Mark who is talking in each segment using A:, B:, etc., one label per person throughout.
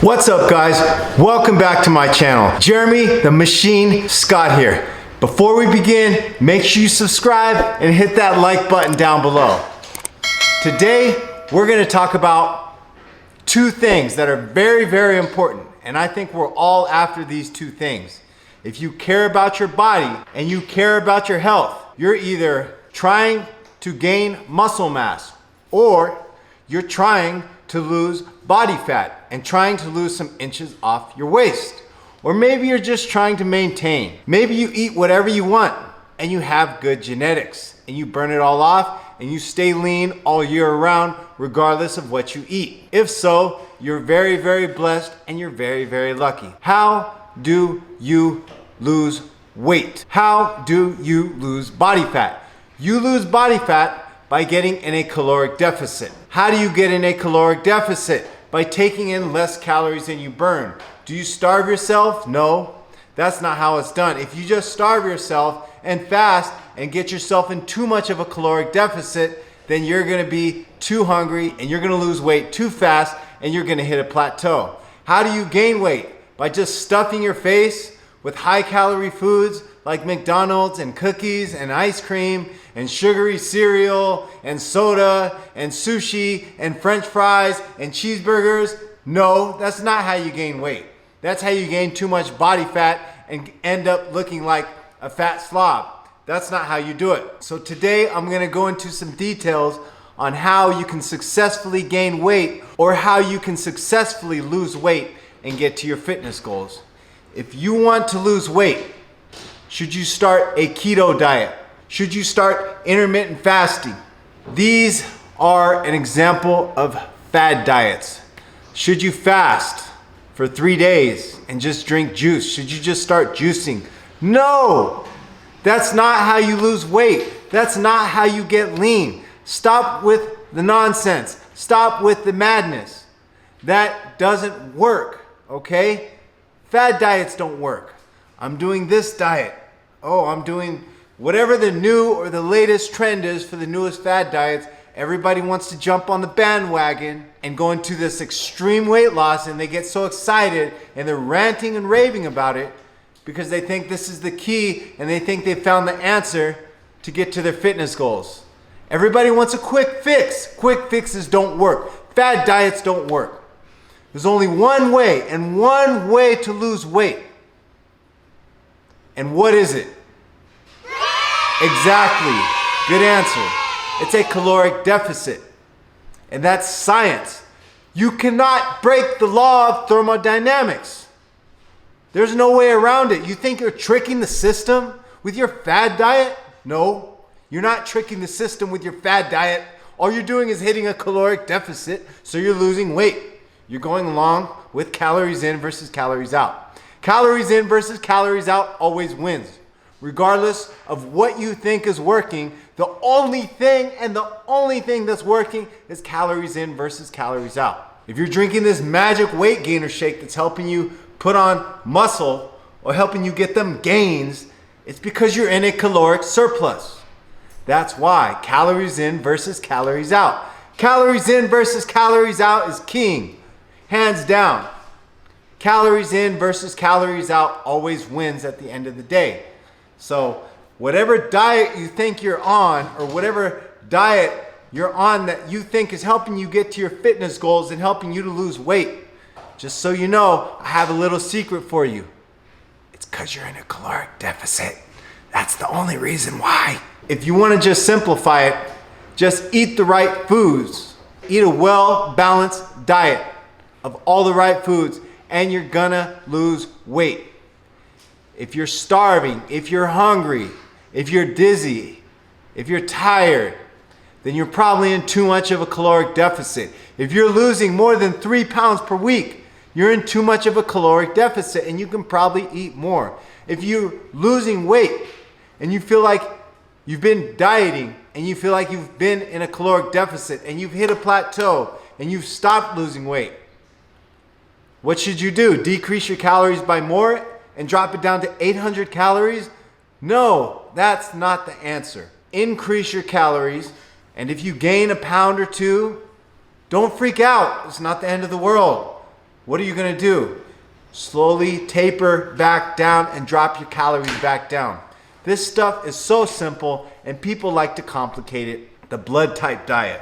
A: What's up guys? Welcome back to my channel. Jeremy the Machine Scott here. Before we begin, make sure you subscribe and hit that like button down below. Today, we're gonna talk about two things that are very, very important. And I think we're all after these two things. If you care about your body and you care about your health, you're either trying to gain muscle mass or you're trying to lose body fat and trying to lose some inches off your waist. Or maybe you're just trying to maintain. Maybe you eat whatever you want and you have good genetics and you burn it all off and you stay lean all year around regardless of what you eat. If so, you're very, very blessed and you're very, very lucky. How do you lose weight? How do you lose body fat? You lose body fat by getting in a caloric deficit. How do you get in a caloric deficit? By taking in less calories than you burn. Do you starve yourself? No, that's not how it's done. If you just starve yourself and fast and get yourself in too much of a caloric deficit, then you're gonna be too hungry and you're gonna lose weight too fast and you're gonna hit a plateau. How do you gain weight? By just stuffing your face with high calorie foods like McDonald's and cookies and ice cream and sugary cereal and soda and sushi and French fries and cheeseburgers. No, that's not how you gain weight. That's how you gain too much body fat and end up looking like a fat slob. That's not how you do it. So today I'm gonna go into some details on how you can successfully gain weight or how you can successfully lose weight and get to your fitness goals. If you want to lose weight, should you start a keto diet? Should you start intermittent fasting? These are an example of fad diets. Should you fast for 3 days and just drink juice? Should you just start juicing? No, that's not how you lose weight. That's not how you get lean. Stop with the nonsense. Stop with the madness. That doesn't work, okay? Fad diets don't work. I'm doing this diet. Oh, I'm doing whatever the new or the latest trend is for the newest fad diets. Everybody wants to jump on the bandwagon and go into this extreme weight loss, and they get so excited and they're ranting and raving about it because they think this is the key and they think they found the answer to get to their fitness goals. Everybody wants a quick fix. Quick fixes don't work. Fad diets don't work. There's only one way and one way to lose weight. And what is it? Exactly. Good answer. It's a caloric deficit. And that's science. You cannot break the law of thermodynamics. There's no way around it. You think you're tricking the system with your fad diet? No, you're not tricking the system with your fad diet. All you're doing is hitting a caloric deficit, so you're losing weight. You're going along with calories in versus calories out. Calories in versus calories out always wins. Regardless of what you think is working, the only thing that's working is calories in versus calories out. If you're drinking this magic weight gainer shake that's helping you put on muscle or helping you get them gains, it's because you're in a caloric surplus. That's why calories in versus calories out. Calories in versus calories out is king. Hands down. Calories in versus calories out always wins at the end of the day. So whatever diet you think you're on, or whatever diet you're on that you think is helping you get to your fitness goals and helping you to lose weight, just so you know, I have a little secret for you. It's because you're in a caloric deficit. That's the only reason why. If you want to just simplify it, just eat the right foods. Eat a well-balanced diet of all the right foods, and you're gonna lose weight. If you're starving, if you're hungry, if you're dizzy, if you're tired, then you're probably in too much of a caloric deficit. If you're losing more than 3 pounds per week, you're in too much of a caloric deficit and you can probably eat more. If you're losing weight and you feel like you've been dieting and you feel like you've been in a caloric deficit and you've hit a plateau and you've stopped losing weight, what should you do? Decrease your calories by more and drop it down to 800 calories? No, that's not the answer. Increase your calories, and if you gain a pound or two, don't freak out. It's not the end of the world. What are you gonna do? Slowly taper back down and drop your calories back down. This stuff is so simple and people like to complicate it. The blood type diet.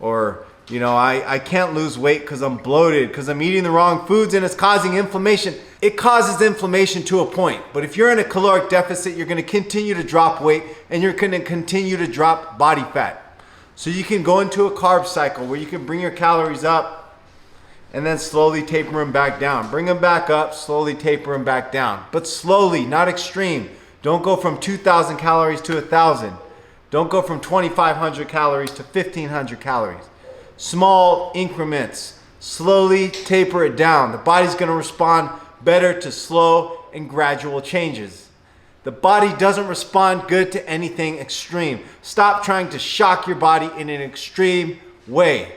A: Or, I can't lose weight because I'm bloated, because I'm eating the wrong foods and it's causing inflammation. It causes inflammation to a point. But if you're in a caloric deficit, you're going to continue to drop weight and you're going to continue to drop body fat. So you can go into a carb cycle where you can bring your calories up and then slowly taper them back down. Bring them back up, slowly taper them back down. But slowly, not extreme. Don't go from 2,000 calories to 1,000. Don't go from 2,500 calories to 1,500 calories. Small increments. Slowly taper it down. The body's going to respond better to slow and gradual changes. The body doesn't respond good to anything extreme. Stop trying to shock your body in an extreme way.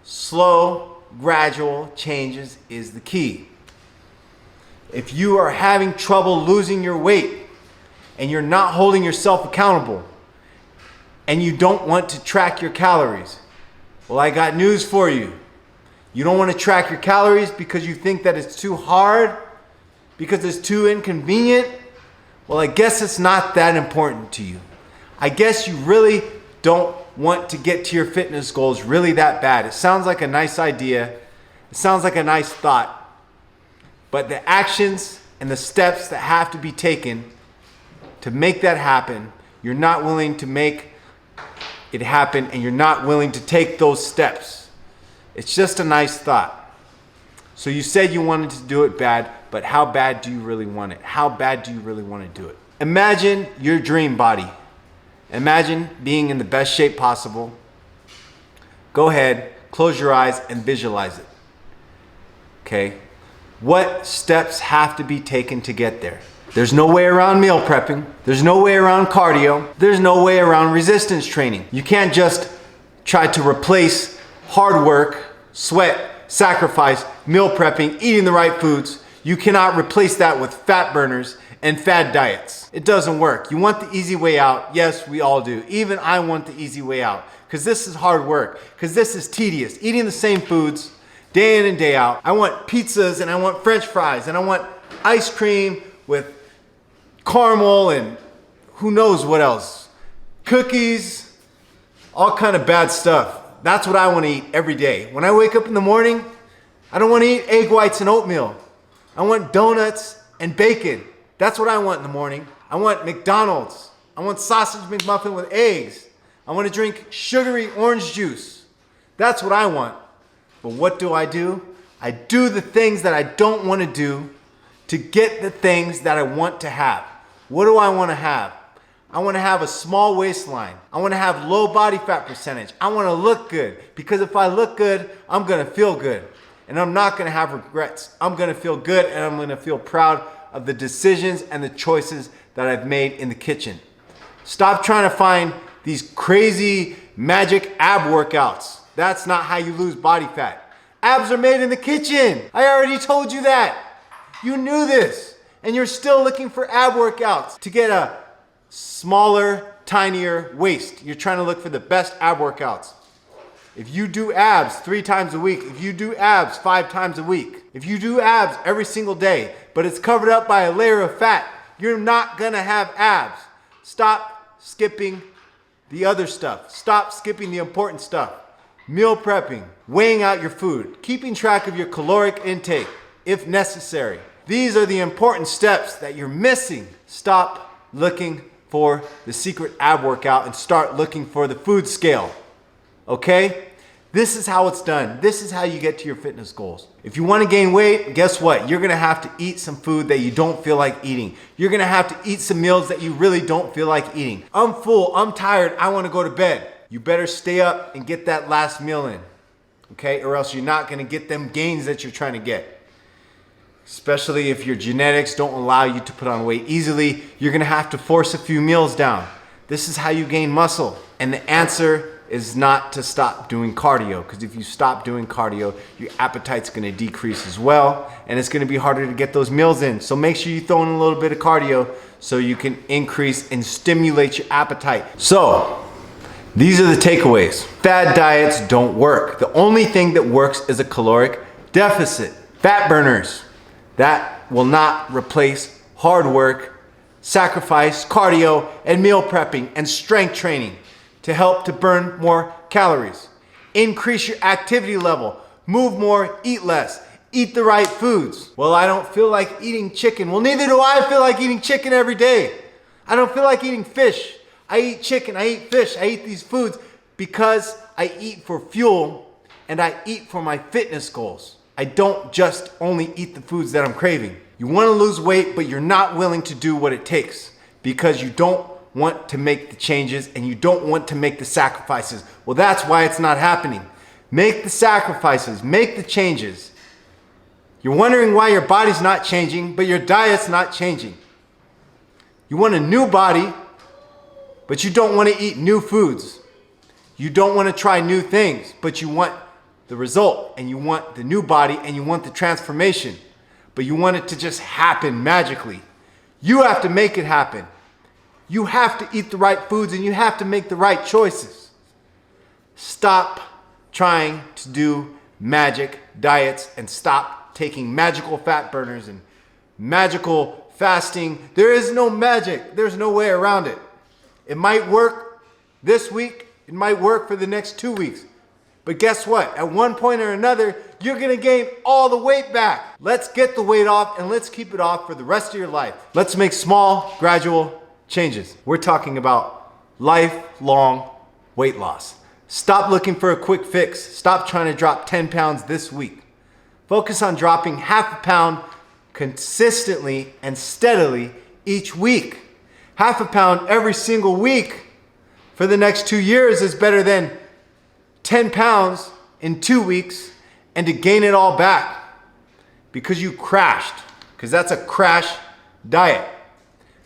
A: Slow, gradual changes is the key. If you are having trouble losing your weight and you're not holding yourself accountable and you don't want to track your calories, well, I got news for you. You don't want to track your calories because you think that it's too hard, because it's too inconvenient. Well, I guess it's not that important to you. I guess you really don't want to get to your fitness goals really that bad. It sounds like a nice idea. It sounds like a nice thought. But the actions and the steps that have to be taken to make that happen, you're not willing to make it happen, and you're not willing to take those steps. It's just a nice thought. So you said you wanted to do it bad, but how bad do you really want it? How bad do you really want to do it? Imagine your dream body. Imagine being in the best shape possible. Go ahead, close your eyes and visualize it. Okay? What steps have to be taken to get there? There's no way around meal prepping. There's no way around cardio. There's no way around resistance training. You can't just try to replace hard work, sweat, sacrifice, meal prepping, eating the right foods. You cannot replace that with fat burners and fad diets. It doesn't work. You want the easy way out. Yes, we all do. Even I want the easy way out because this is hard work, because this is tedious. Eating the same foods day in and day out. I want pizzas and I want French fries and I want ice cream with caramel and who knows what else. Cookies, all kind of bad stuff. That's what I want to eat every day. When I wake up in the morning, I don't want to eat egg whites and oatmeal. I want donuts and bacon. That's what I want in the morning. I want McDonald's. I want sausage McMuffin with eggs. I want to drink sugary orange juice. That's what I want. But what do? I do the things that I don't want to do to get the things that I want to have. What do I want to have? I want to have a small waistline. I want to have low body fat percentage. I want to look good, because if I look good, I'm going to feel good. And I'm not going to have regrets. I'm going to feel good, and I'm going to feel proud of the decisions and the choices that I've made in the kitchen. Stop trying to find these crazy magic ab workouts. That's not how you lose body fat. Abs are made in the kitchen. I already told you that. You knew this, and you're still looking for ab workouts to get a smaller, tinier waist. You're trying to look for the best ab workouts. If you do abs 3 times a week, if you do abs 5 times a week, if you do abs every single day, but it's covered up by a layer of fat, you're not gonna have abs. Stop skipping the other stuff. Stop skipping the important stuff. Meal prepping, weighing out your food, keeping track of your caloric intake if necessary. These are the important steps that you're missing. Stop looking for the secret ab workout and start looking for the food scale. Okay? This is how it's done. This is how you get to your fitness goals. If you want to gain weight, guess what? You're going to have to eat some food that you don't feel like eating. You're going to have to eat some meals that you really don't feel like eating. I'm full. I'm tired. I want to go to bed. You better stay up and get that last meal in. Okay? Or else you're not going to get them gains that you're trying to get. Especially if your genetics don't allow you to put on weight easily, you're going to have to force a few meals down. This is how you gain muscle. And the answer is not to stop doing cardio, because if you stop doing cardio, your appetite's going to decrease as well, and it's going to be harder to get those meals in. So make sure you throw in a little bit of cardio so you can increase and stimulate your appetite. So these are the takeaways. Fad diets don't work. The only thing that works is a caloric deficit. Fat burners that will not replace hard work, sacrifice, cardio, and meal prepping and strength training to help to burn more calories. Increase your activity level, move more, eat less, eat the right foods. Well, I don't feel like eating chicken. Well, neither do I feel like eating chicken every day. I don't feel like eating fish. I eat chicken, I eat fish, I eat these foods because I eat for fuel and I eat for my fitness goals. I don't just only eat the foods that I'm craving. You want to lose weight, but you're not willing to do what it takes because you don't want to make the changes and you don't want to make the sacrifices. Well, that's why it's not happening. Make the sacrifices, make the changes. You're wondering why your body's not changing, but your diet's not changing. You want a new body, but you don't want to eat new foods. You don't want to try new things, but you want the result and you want the new body and you want the transformation, but you want it to just happen magically. You have to make it happen. You have to eat the right foods and you have to make the right choices. Stop trying to do magic diets and stop taking magical fat burners and magical fasting. There is no magic. There's no way around it. It might work this week. It might work for the next 2 weeks. But guess what? At one point or another, you're gonna gain all the weight back. Let's get the weight off and let's keep it off for the rest of your life. Let's make small, gradual changes. We're talking about lifelong weight loss. Stop looking for a quick fix. Stop trying to drop 10 pounds this week. Focus on dropping half a pound consistently and steadily each week. Half a pound every single week for the next 2 years is better than 10 pounds in 2 weeks and to gain it all back because you crashed, because that's a crash diet.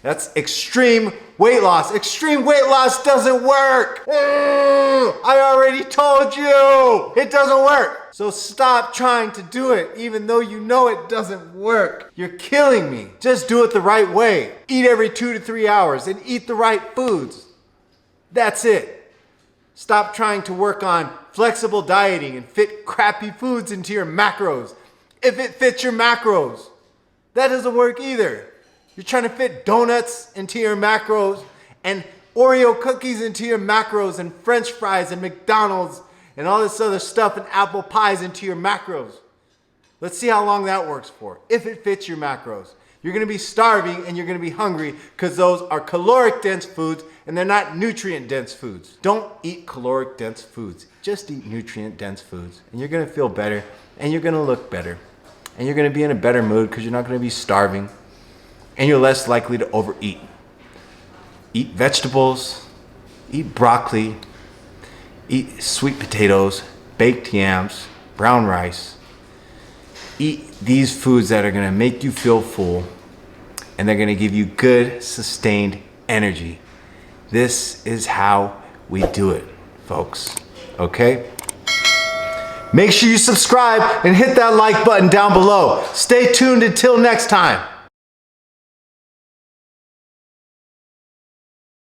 A: That's extreme weight loss. Extreme weight loss doesn't work. I already told you it doesn't work. So stop trying to do it even though you know it doesn't work. You're killing me. Just do it the right way. Eat every 2 to 3 hours and eat the right foods. That's it. Stop trying to work on flexible dieting and fit crappy foods into your macros. If it fits your macros, that doesn't work either. You're trying to fit donuts into your macros and Oreo cookies into your macros and French fries and McDonald's and all this other stuff and apple pies into your macros. Let's see how long that works for. If it fits your macros, you're gonna be starving and you're gonna be hungry because those are caloric dense foods and they're not nutrient dense foods. Don't eat caloric dense foods. Just eat nutrient dense foods and you're gonna feel better and you're gonna look better and you're gonna be in a better mood because you're not gonna be starving and you're less likely to overeat. Eat vegetables, eat broccoli, eat sweet potatoes, baked yams, brown rice. Eat these foods that are gonna make you feel full and they're gonna give you good, sustained energy. This is how we do it, folks, okay? Make sure you subscribe and hit that like button down below. Stay tuned until next time.